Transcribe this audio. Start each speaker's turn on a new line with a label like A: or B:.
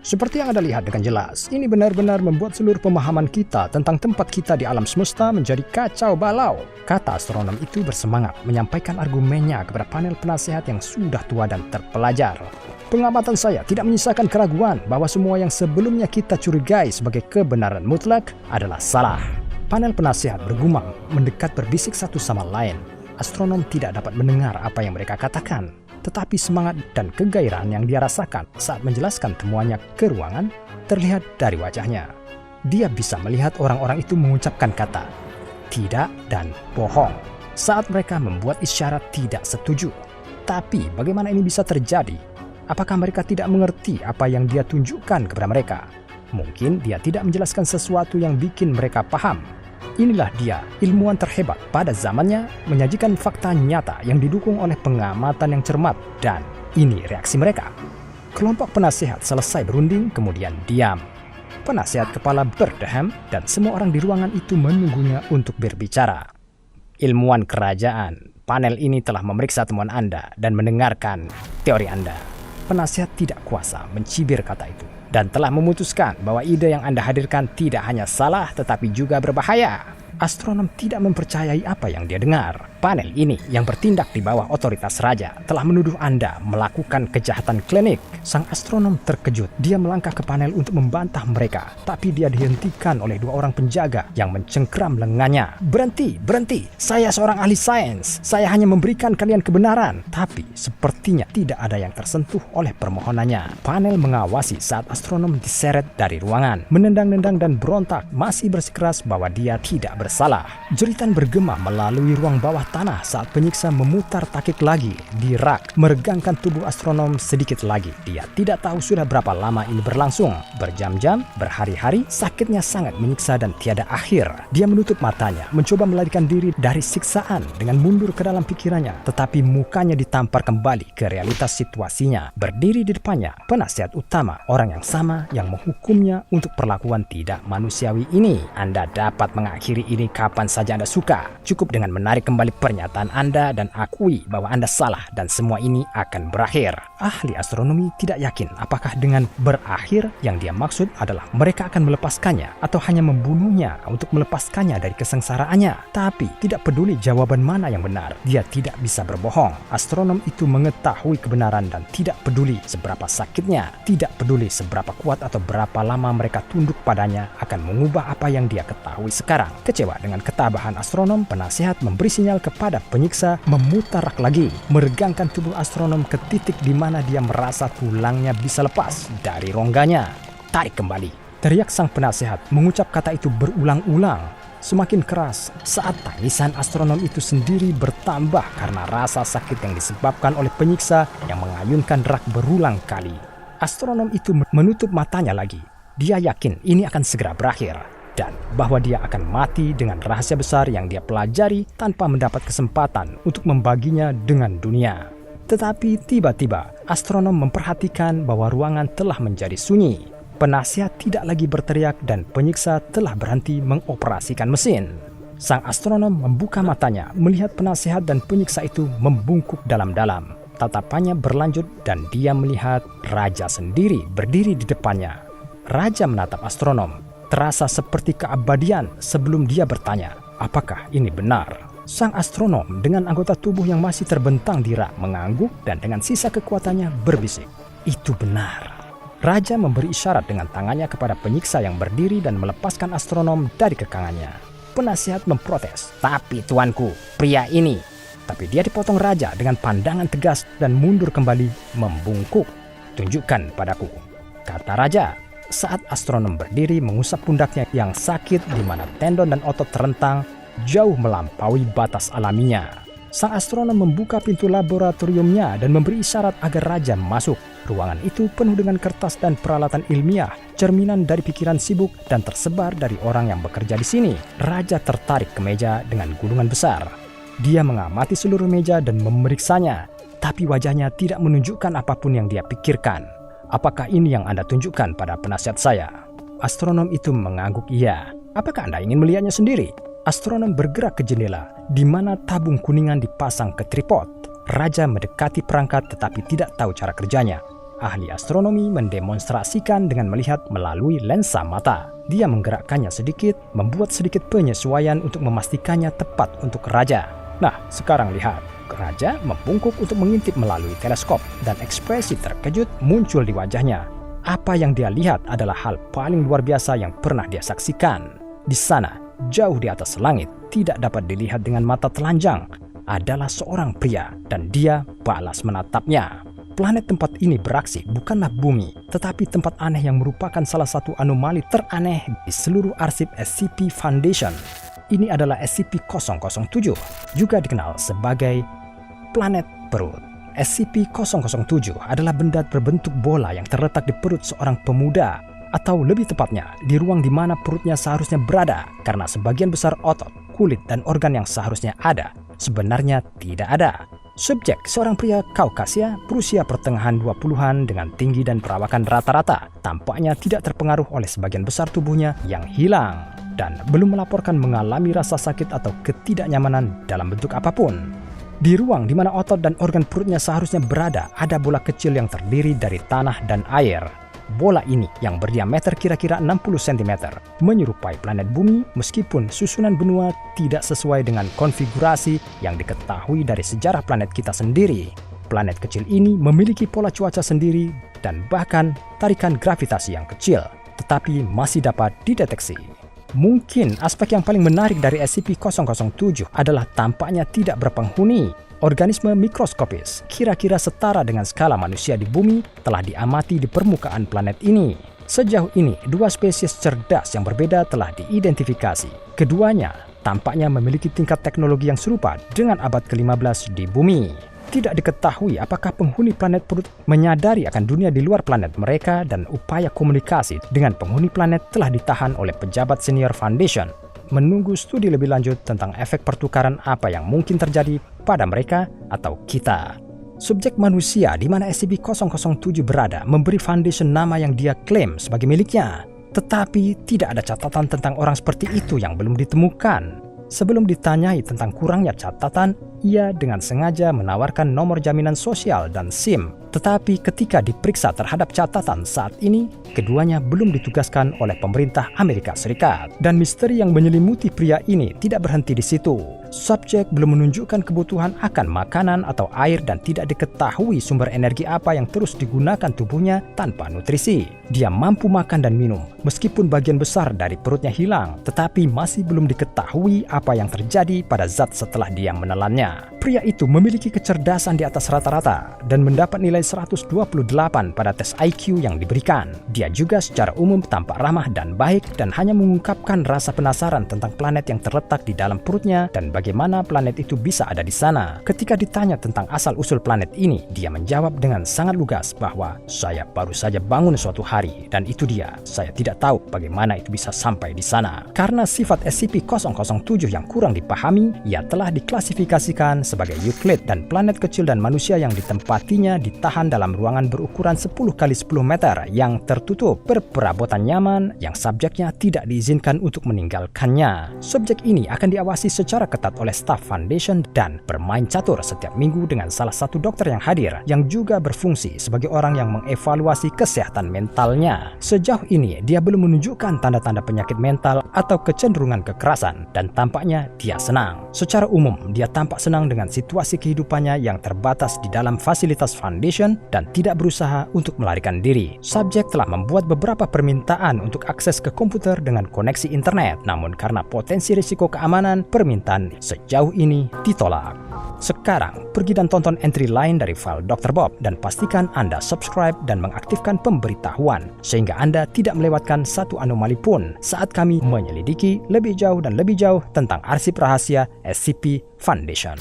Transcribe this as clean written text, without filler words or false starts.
A: Seperti yang Anda lihat dengan jelas, ini benar-benar membuat seluruh pemahaman kita tentang tempat kita di alam semesta menjadi kacau balau. Kata astronom itu bersemangat menyampaikan argumennya kepada panel penasehat yang sudah tua dan terpelajar. Pengamatan saya tidak menyisakan keraguan bahwa semua yang sebelumnya kita curigai sebagai kebenaran mutlak adalah salah. Panel penasehat bergumam, mendekat berbisik satu sama lain. Astronom tidak dapat mendengar apa yang mereka katakan. Tetapi semangat dan kegairahan yang dia rasakan saat menjelaskan temuannya ke ruangan terlihat dari wajahnya. Dia bisa melihat orang-orang itu mengucapkan kata tidak dan bohong saat mereka membuat isyarat tidak setuju. Tapi bagaimana ini bisa terjadi? Apakah mereka tidak mengerti apa yang dia tunjukkan kepada mereka? Mungkin dia tidak menjelaskan sesuatu yang bikin mereka paham. Inilah dia, ilmuwan terhebat pada zamannya, menyajikan fakta nyata yang didukung oleh pengamatan yang cermat, dan ini reaksi mereka. Kelompok penasehat selesai berunding, kemudian diam. Penasehat kepala berdeham, dan semua orang di ruangan itu menunggunya untuk berbicara. Ilmuwan kerajaan, panel ini telah memeriksa temuan Anda dan mendengarkan teori Anda. Penasehat tidak kuasa mencibir kata itu, dan telah memutuskan bahwa ide yang Anda hadirkan tidak hanya salah tetapi juga berbahaya. Astronom tidak mempercayai apa yang dia dengar. Panel ini yang bertindak di bawah otoritas raja telah menuduh Anda melakukan kejahatan klinik. Sang astronom terkejut. Dia melangkah ke panel untuk membantah mereka, tapi dia dihentikan oleh dua orang penjaga yang mencengkram lengannya. Berhenti, berhenti. Saya seorang ahli sains. Saya hanya memberikan kalian kebenaran. Tapi sepertinya tidak ada yang tersentuh oleh permohonannya. Panel mengawasi saat astronom diseret dari ruangan. Menendang-nendang dan berontak, masih bersikeras bahwa dia tidak bersalah. Jeritan bergema melalui ruang bawah tanah saat penyiksa memutar takik lagi di rak, meregangkan tubuh astronom sedikit lagi. Dia tidak tahu sudah berapa lama ini berlangsung. Berjam-jam, berhari-hari, sakitnya sangat menyiksa dan tiada akhir. Dia menutup matanya, mencoba melarikan diri dari siksaan dengan mundur ke dalam pikirannya, tetapi mukanya ditampar kembali ke realitas situasinya. Berdiri di depannya, penasihat utama, orang yang sama yang menghukumnya untuk perlakuan tidak manusiawi ini. Anda dapat mengakhiri ini kapan saja Anda suka. Cukup dengan menarik kembali pernyataan Anda dan akui bahwa Anda salah dan semua ini akan berakhir. Ahli astronomi tidak yakin apakah dengan berakhir yang dia maksud adalah mereka akan melepaskannya atau hanya membunuhnya untuk melepaskannya dari kesengsaraannya. Tapi tidak peduli jawaban mana yang benar, dia tidak bisa berbohong. Astronom itu mengetahui kebenaran dan tidak peduli seberapa sakitnya, tidak peduli seberapa kuat atau berapa lama mereka tunduk padanya akan mengubah apa yang dia ketahui sekarang. Kecewa dengan ketabahan astronom, penasihat memberi sinyal kepada penyiksa memutar rak lagi, meregangkan tubuh astronom ke titik di mana dia merasa tulangnya bisa lepas dari rongganya. Tarik kembali, teriak sang penasehat, mengucap kata itu berulang-ulang, semakin keras saat tangisan astronom itu sendiri bertambah karena rasa sakit yang disebabkan oleh penyiksa yang mengayunkan rak berulang kali. Astronom itu menutup matanya lagi. Dia yakin ini akan segera berakhir, dan bahwa dia akan mati dengan rahasia besar yang dia pelajari tanpa mendapat kesempatan untuk membaginya dengan dunia. Tetapi tiba-tiba astronom memperhatikan bahwa ruangan telah menjadi sunyi. Penasihat tidak lagi berteriak dan penyiksa telah berhenti mengoperasikan mesin. Sang astronom membuka matanya melihat penasihat dan penyiksa itu membungkuk dalam-dalam. Tatapannya berlanjut dan dia melihat raja sendiri berdiri di depannya. Raja menatap astronom. Terasa seperti keabadian sebelum dia bertanya, apakah ini benar? Sang astronom dengan anggota tubuh yang masih terbentang di rak mengangguk dan dengan sisa kekuatannya berbisik, itu benar. Raja memberi isyarat dengan tangannya kepada penyiksa yang berdiri dan melepaskan astronom dari kekangannya. Penasihat memprotes, tapi tuanku, pria ini. Tapi dia dipotong raja dengan pandangan tegas dan mundur kembali membungkuk. Tunjukkan padaku, kata raja. Saat astronom berdiri mengusap pundaknya yang sakit di mana tendon dan otot terentang jauh melampaui batas alaminya. Sang astronom membuka pintu laboratoriumnya dan memberi isyarat agar raja masuk. Ruangan itu penuh dengan kertas dan peralatan ilmiah, cerminan dari pikiran sibuk dan tersebar dari orang yang bekerja di sini. Raja tertarik ke meja dengan gulungan besar. Dia mengamati seluruh meja dan memeriksanya, tapi wajahnya tidak menunjukkan apapun yang dia pikirkan. Apakah ini yang Anda tunjukkan pada penasihat saya? Astronom itu mengangguk iya. Apakah Anda ingin melihatnya sendiri? Astronom bergerak ke jendela, di mana tabung kuningan dipasang ke tripod. Raja mendekati perangkat tetapi tidak tahu cara kerjanya. ahli astronomi mendemonstrasikan dengan melihat melalui lensa mata. Dia menggerakkannya sedikit, membuat sedikit penyesuaian untuk memastikannya tepat untuk raja. Nah, sekarang lihat. Raja membungkuk untuk mengintip melalui teleskop dan ekspresi terkejut muncul di wajahnya. Apa yang dia lihat adalah hal paling luar biasa yang pernah dia saksikan. Di sana, jauh di atas langit, tidak dapat dilihat dengan mata telanjang, adalah seorang pria dan dia balas menatapnya. Planet tempat ini beraksi bukanlah bumi, tetapi tempat aneh yang merupakan salah satu anomali teraneh di seluruh arsip SCP Foundation. Ini adalah SCP-007, juga dikenal sebagai planet perut. SCP-007 adalah benda berbentuk bola yang terletak di perut seorang pemuda, atau lebih tepatnya di ruang di mana perutnya seharusnya berada, karena sebagian besar otot, kulit, dan organ yang seharusnya ada sebenarnya tidak ada. Subjek seorang pria Kaukasia berusia pertengahan 20-an dengan tinggi dan perawakan rata-rata, tampaknya tidak terpengaruh oleh sebagian besar tubuhnya yang hilang dan belum melaporkan mengalami rasa sakit atau ketidaknyamanan dalam bentuk apapun. Di ruang di mana otot dan organ perutnya seharusnya berada, ada bola kecil yang terdiri dari tanah dan air. Bola ini yang berdiameter kira-kira 60 cm menyerupai planet bumi meskipun susunan benua tidak sesuai dengan konfigurasi yang diketahui dari sejarah planet kita sendiri. Planet kecil ini memiliki pola cuaca sendiri dan bahkan tarikan gravitasi yang kecil, tetapi masih dapat dideteksi. Mungkin aspek yang paling menarik dari SCP-007 adalah tampaknya tidak berpenghuni. Organisme mikroskopis, kira-kira setara dengan skala manusia di bumi, telah diamati di permukaan planet ini. Sejauh ini, dua spesies cerdas yang berbeda telah diidentifikasi. Keduanya tampaknya memiliki tingkat teknologi yang serupa dengan abad ke-15 di bumi. Tidak diketahui apakah penghuni planet perut menyadari akan dunia di luar planet mereka dan upaya komunikasi dengan penghuni planet telah ditahan oleh pejabat senior Foundation, menunggu studi lebih lanjut tentang efek pertukaran apa yang mungkin terjadi pada mereka atau kita. Subjek manusia di mana SCP-007 berada memberi Foundation nama yang dia klaim sebagai miliknya, tetapi tidak ada catatan tentang orang seperti itu yang belum ditemukan. Sebelum ditanyai tentang kurangnya catatan, ia dengan sengaja menawarkan nomor jaminan sosial dan SIM. Tetapi ketika diperiksa terhadap catatan saat ini, keduanya belum ditugaskan oleh pemerintah Amerika Serikat. Dan misteri yang menyelimuti pria ini tidak berhenti di situ. Subjek belum menunjukkan kebutuhan akan makanan atau air dan tidak diketahui sumber energi apa yang terus digunakan tubuhnya tanpa nutrisi. Dia mampu makan dan minum, meskipun bagian besar dari perutnya hilang, tetapi masih belum diketahui apa yang terjadi pada zat setelah dia menelannya. Pria itu memiliki kecerdasan di atas rata-rata dan mendapat nilai 128 pada tes IQ yang diberikan. Dia juga secara umum tampak ramah dan baik dan hanya mengungkapkan rasa penasaran tentang planet yang terletak di dalam perutnya dan bagaimana planet itu bisa ada di sana. Ketika ditanya tentang asal-usul planet ini, dia menjawab dengan sangat lugas bahwa saya baru saja bangun suatu hari dan itu dia. Saya tidak tahu bagaimana itu bisa sampai di sana. Karena sifat SCP-007 yang kurang dipahami, ia telah diklasifikasikan sebagai Euclid dan planet kecil dan manusia yang ditempatinya ditahan dalam ruangan berukuran 10 kali 10 meter yang tertutup berperabotan nyaman yang subjeknya tidak diizinkan untuk meninggalkannya. Subjek ini akan diawasi secara ketat oleh staf Foundation dan bermain catur setiap minggu dengan salah satu dokter yang hadir yang juga berfungsi sebagai orang yang mengevaluasi kesehatan mentalnya. Sejauh ini dia belum menunjukkan tanda-tanda penyakit mental atau kecenderungan kekerasan dan tampaknya dia senang. Secara umum dia tampak senang dengan situasi kehidupannya yang terbatas di dalam fasilitas Foundation dan tidak berusaha untuk melarikan diri. Subjek telah membuat beberapa permintaan untuk akses ke komputer dengan koneksi internet, namun karena potensi risiko keamanan, permintaan sejauh ini ditolak. Sekarang, pergi dan tonton entry lain dari file Dr. Bob dan pastikan Anda subscribe dan mengaktifkan pemberitahuan sehingga Anda tidak melewatkan satu anomali pun saat kami menyelidiki lebih jauh dan lebih jauh tentang arsip rahasia SCP Foundation.